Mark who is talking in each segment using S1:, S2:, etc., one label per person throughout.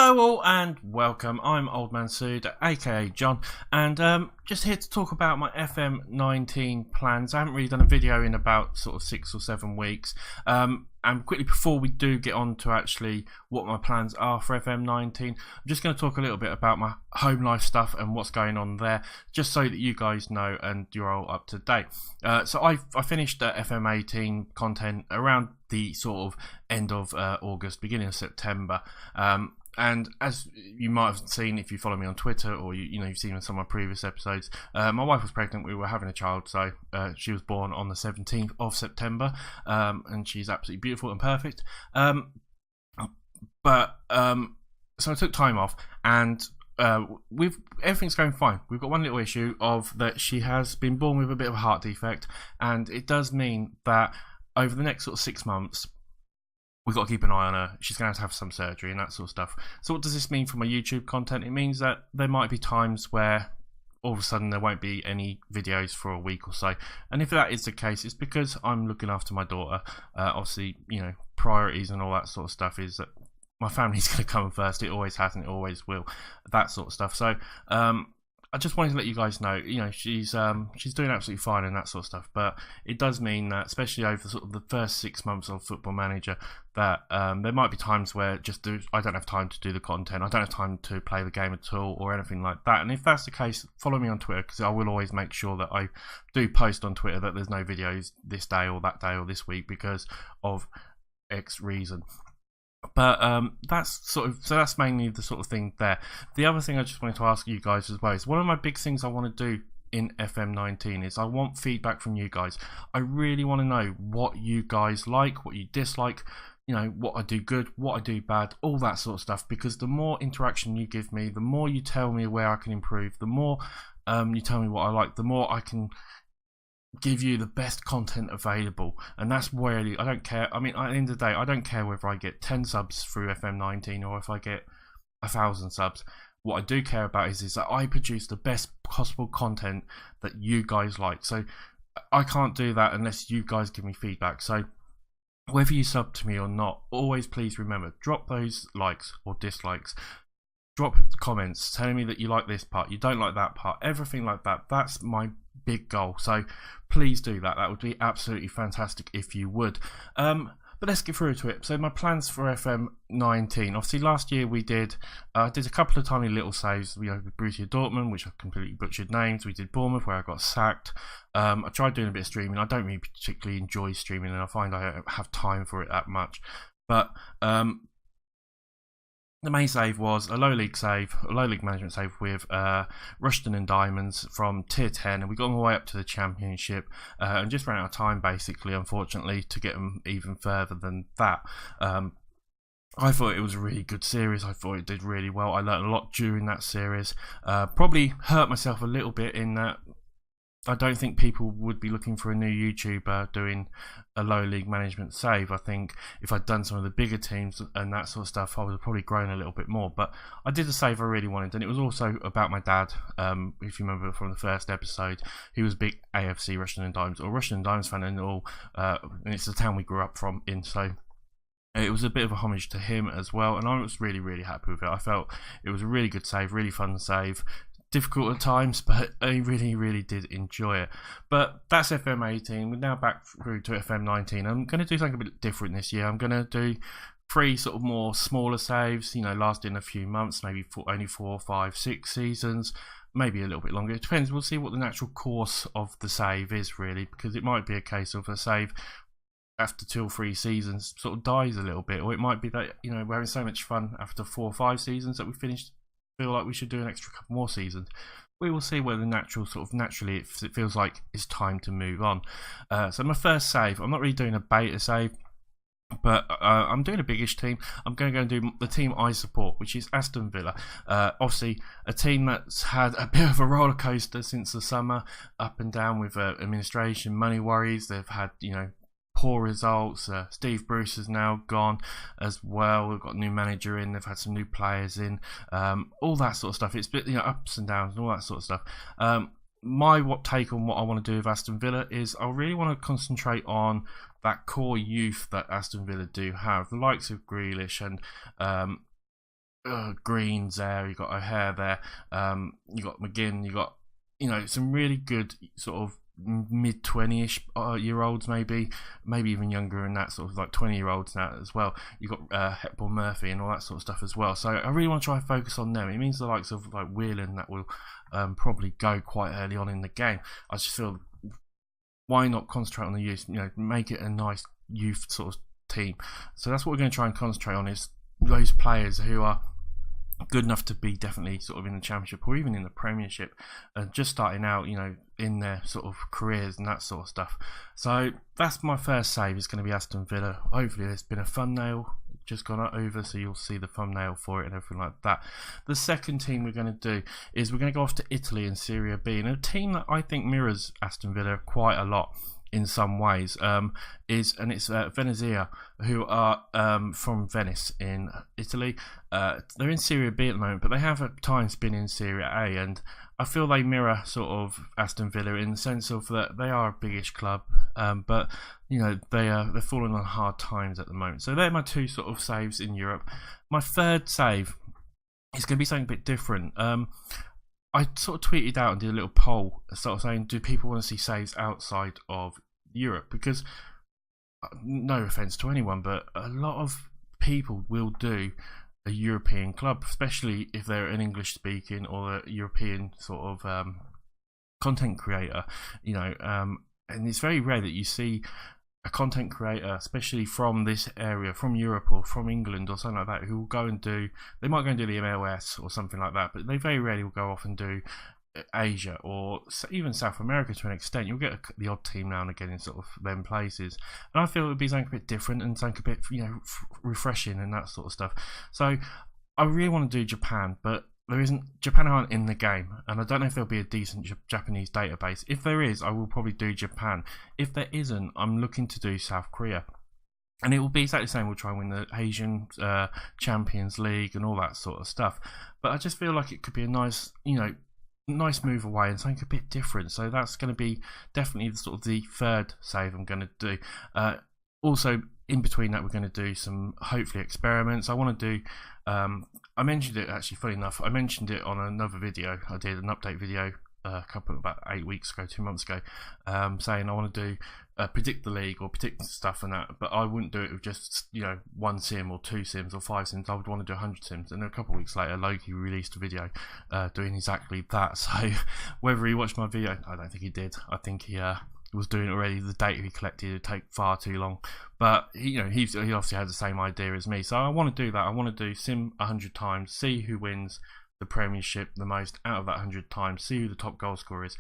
S1: Hello all and welcome. I'm Old Man Sood, aka John, and just here to talk about my FM19 plans. I haven't really done a video in about sort of 6 or 7 weeks. And quickly before we do get on to actually what my plans are for FM19, I'm just going to talk a little bit about my home life stuff and what's going on there, just so that you guys know and you're all up to date. So I finished FM18 content around the sort of end of August, beginning of September. And as you might have seen if you follow me on Twitter, or you've seen some of my previous episodes, my wife was pregnant. We were having a child, so she was born on the 17th of September, and she's absolutely beautiful and perfect. So I took time off, and everything's going fine. We've got one little issue of that she has been born with a bit of a heart defect, and it does mean that over the next sort of 6 months, we've got to keep an eye on her. She's going to have some surgery and that sort of stuff. So what does this mean for my YouTube content? It means that there might be times where all of a sudden there won't be any videos for a week or so. And if that is the case, it's because I'm looking after my daughter. Obviously, priorities and all that sort of stuff is that my family's going to come first. It always has and it always will. That sort of stuff. So I just wanted to let you guys know, she's doing absolutely fine and that sort of stuff. But it does mean that, especially over sort of the first 6 months of Football Manager, that there might be times where I don't have time to do the content. I don't have time to play the game at all or anything like that. And if that's the case, follow me on Twitter, because I will always make sure that I do post on Twitter that there's no videos this day or that day or this week because of X reason. But that's mainly the sort of thing there. The other thing I just wanted to ask you guys as well is one of my big things I want to do in FM19 is I want feedback from you guys. I really want to know what you guys like, what you dislike, what I do good, what I do bad, all that sort of stuff, because the more interaction you give me, the more you tell me where I can improve, the more you tell me what I like, the more I can give you the best content available. And that's really, I don't care. I mean, at the end of the day, I don't care whether I get 10 subs through FM19 or if I get 1,000 subs. What I do care about is that I produce the best possible content that you guys like. So I can't do that unless you guys give me feedback. So whether you sub to me or not, always please remember, drop those likes or dislikes. Drop comments telling me that you like this part, you don't like that part, everything like that. That's my big goal. So please do that. That would be absolutely fantastic if you would. But let's get through to it. So my plans for FM19. Obviously last year we did a couple of tiny little saves. We had Borussia Dortmund, which I completely butchered names. We did Bournemouth, where I got sacked. I tried doing a bit of streaming. I don't really particularly enjoy streaming, and I find I don't have time for it that much. But the main save was a low league management save with Rushden and Diamonds from tier 10, and we got them all the way up to the championship, and just ran out of time basically, unfortunately, to get them even further than that. I thought it was a really good series. I thought it did really well. I learned a lot during that series. Probably hurt myself a little bit in that I don't think people would be looking for a new YouTuber doing a low league management save. I think if I'd done some of the bigger teams and that sort of stuff, I would have probably grown a little bit more. But I did a save I really wanted, and it was also about my dad. If you remember from the first episode, he was a big AFC Rushden and Diamonds, or Rushden and Diamonds fan and all, and it's the town we grew up from in, so it was a bit of a homage to him as well, and I was really, really happy with it. I felt it was a really good save, really fun save. Difficult at times, but I really, really did enjoy it. But that's FM18. We're now back through to FM19. I'm going to do something a bit different this year. I'm going to do 3 sort of more smaller saves, lasting a few months, maybe only 4, 5, 6 seasons, maybe a little bit longer. It depends. We'll see what the natural course of the save is, really, because it might be a case of a save after 2 or 3 seasons sort of dies a little bit, or it might be that we're having so much fun after 4 or 5 seasons that we finished. Feel like we should do an extra couple more seasons. We will see whether naturally it feels like it's time to move on. So my first save, I'm not really doing a beta save, but I'm doing a biggish team. I'm going to go and do the team I support, which is Aston Villa. Obviously a team that's had a bit of a roller coaster since the summer, up and down with administration, money worries. They've had poor results. Steve Bruce is now gone as well. We've got a new manager in. They've had some new players in. All that sort of stuff. It's a bit ups and downs and all that sort of stuff. My take on what I want to do with Aston Villa is I really want to concentrate on that core youth that Aston Villa do have, the likes of Grealish and Greens there, you got O'Hare there, you got McGinn, you got some really good sort of mid 20ish year olds, maybe even younger than that, sort of like 20-year-olds now as well. You got Hepburn Murphy and all that sort of stuff as well. So I really want to try and focus on them. It means the likes of like Whelan that will probably go quite early on in the game. I just feel, why not concentrate on the youth? Make it a nice youth sort of team. So that's what we're going to try and concentrate on, is those players who are good enough to be definitely sort of in the Championship or even in the Premiership, and just starting out, in their sort of careers and that sort of stuff. So that's my first save, is going to be Aston Villa. Hopefully there's been a thumbnail just gone over, so you'll see the thumbnail for it and everything like that. The second team we're going to do is we're going to go off to Italy in Serie B, and a team that I think mirrors Aston Villa quite a lot in some ways, it's Venezia, who are from Venice in Italy. They're in Serie B at the moment, but they have at times been in Serie A, and I feel they mirror sort of Aston Villa in the sense of that they are a biggish club, but they're falling on hard times at the moment. So they're my two sort of saves in Europe. My third save is going to be something a bit different. I sort of tweeted out and did a little poll, sort of saying, do people want to see saves outside of Europe? Because, no offence to anyone, but a lot of people will do a European club, especially if they're an English speaking or a European sort of content creator, and it's very rare that you see a content creator, especially from this area, from Europe or from England or something like that, who will go and they might go and do the MLS or something like that, but they very rarely will go off and do Asia or even South America to an extent. You'll get the odd team now and again in sort of them places, and I feel it would be something a bit different and something a bit refreshing and that sort of stuff. So I really want to do Japan, but Japan aren't in the game, and I don't know if there'll be a decent Japanese database. If there is, I will probably do Japan. If there isn't, I'm looking to do South Korea, and it will be exactly the same. We'll try and win the Asian Champions League and all that sort of stuff, but I just feel like it could be a nice move away and something a bit different. So that's going to be definitely sort of the third save I'm going to do. Also, in between that, we're going to do some, hopefully, experiments. I want to do, I mentioned it actually, funny enough, I mentioned it on another video. I did an update video about 8 weeks ago, 2 months ago, saying I want to do predict the league or predict stuff and that, but I wouldn't do it with just one sim or 2 sims or 5 sims. I would want to do 100 sims. And a couple of weeks later, Loki released a video doing exactly that. So whether he watched my video, I don't think he did. I think he was doing it already. The data he collected would take far too long, but he obviously had the same idea as me. So I want to do that. I want to do sim 100 times, see who wins the Premiership the most out of that 100 times, see who the top goal scorer is,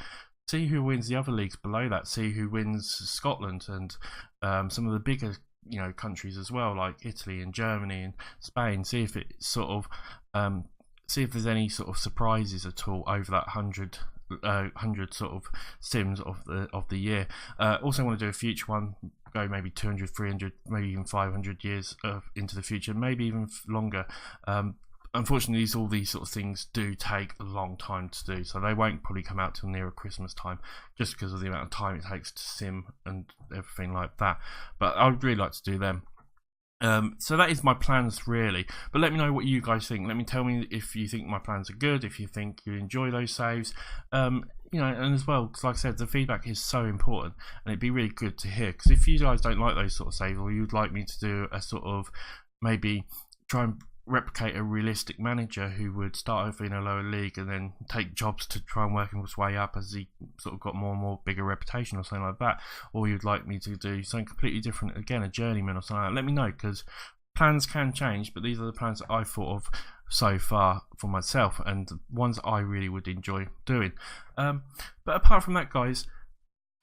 S1: see who wins the other leagues below that, see who wins Scotland and some of the bigger countries as well, like Italy and Germany and Spain. See if it sort of see if there's any sort of surprises at all over that 100 sort of sims of the year. Also want to do a future one, go maybe 200, 300, maybe even 500 years into the future, maybe even longer. Unfortunately, all these sort of things do take a long time to do, so they won't probably come out till nearer Christmas time, just because of the amount of time it takes to sim and everything like that. But I would really like to do them. So that is my plans really, but let me know what you guys think. Tell me if you think my plans are good, if you think you enjoy those saves, and as well, because like I said, the feedback is so important, and it'd be really good to hear, because if you guys don't like those sort of saves, or you'd like me to do a sort of, maybe try and replicate a realistic manager who would start over in a lower league and then take jobs to try and work his way up as he sort of got more and more bigger reputation or something like that, or you'd like me to do something completely different, again, a journeyman or something like that, let me know, because plans can change, but these are the plans that I've thought of so far for myself and ones I really would enjoy doing. But apart from that, guys,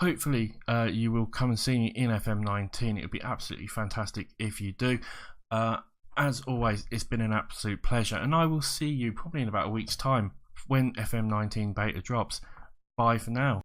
S1: hopefully you will come and see me in FM19. It would be absolutely fantastic if you do. As always, it's been an absolute pleasure, and I will see you probably in about a week's time when FM19 beta drops. Bye for now.